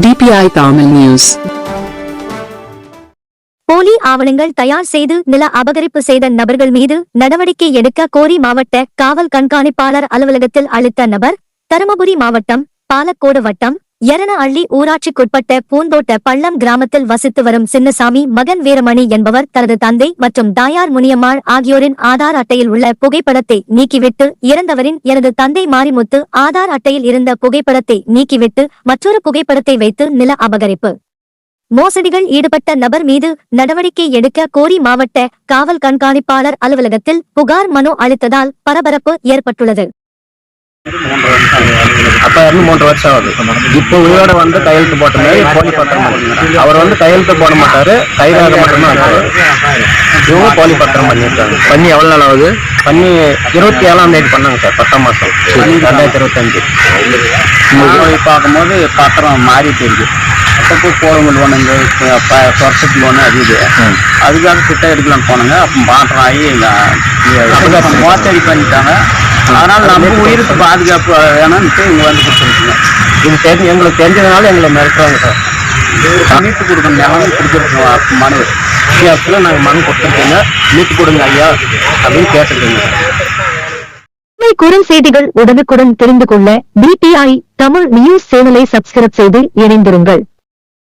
DPI Tamil News. போலி ஆவணங்கள் தயார் செய்து நில அபகரிப்பு செய்த நபர்கள் மீது நடவடிக்கை எடுக்க கோரி மாவட்ட காவல் கண்காணிப்பாளர் அலுவலகத்தில் அளித்த நபர் தருமபுரி மாவட்டம் பாலக்கோடு வட்டம் எரணஅள்ளி ஊராட்சிக்குட்பட்ட பூந்தோட்ட பள்ளம் கிராமத்தில் வசித்து வரும் சின்னசாமி மகன் வீரமணி என்பவர் தனது தந்தை மற்றும் தாயார் முனியம்மாள் ஆகியோரின் ஆதார் அட்டையில் உள்ள புகைப்படத்தை நீக்கிவிட்டு இறந்தவரின் எனது தந்தை மாரிமுத்து ஆதார் அட்டையில் இருந்த புகைப்படத்தை நீக்கிவிட்டு மற்றொரு புகைப்படத்தை வைத்து நில அபகரிப்பு மோசடிகள் ஈடுபட்ட நபர் மீது நடவடிக்கை எடுக்க கோரி மாவட்ட காவல் கண்காணிப்பாளர் அலுவலகத்தில் புகார் மனு அளித்ததால் பரபரப்பு ஏற்பட்டுள்ளது. அப்ப 3 வருஷம் ஆகுது. இப்போ உயிரோட வந்து கையெழுத்து போட்ட மாதிரி போலி பத்திரம் அவர் வந்து கையெழுத்து போட மாட்டாரு, கைதாக மட்டும்தான் இவங்க போலி பத்திரம் பண்ணியிருக்காங்க. பண்ணி எவ்வளவு நாள் ஆகுது? பண்ணி 27ஆம் தேதி பண்ணாங்க சார், 10ஆம் மாசம் 2025. போய் பார்க்கும்போது பத்திரம் மாறிட்டு இருக்கு. அப்போ போடுங்க லோன், இந்த சொர்சத்து லோனு அது இது அதுக்காக திட்டம் எடுக்கலான்னு போனாங்க. அப்போ மாற்றம் ஆகி மோசடி பண்ணிட்டாங்க. அதனால நம்ம உயிருக்கு பாதுகாப்பு வேணும்ட்டு இங்க வந்து கொடுத்துருக்குங்க. இது தெரிஞ்சு எங்களுக்கு தெரிஞ்சதுனால எங்களை மிரட்டுறாங்க சார். மீட்டு கொடுக்கணும், நிலம் கொடுத்துருக்கோம். மனு நாங்கள் மனு கொடுத்துருக்கோங்க, மீட்டு கொடுங்க ஐயா அப்படின்னு கேட்டுருக்கோங்க. குறுஞ்செய்திகள் உடனுக்குடன் தெரிந்து கொள்ள DPI தமிழ் நியூஸ் சேனலை சப்ஸ்கிரைப் செய்து இணைந்திருங்கள்.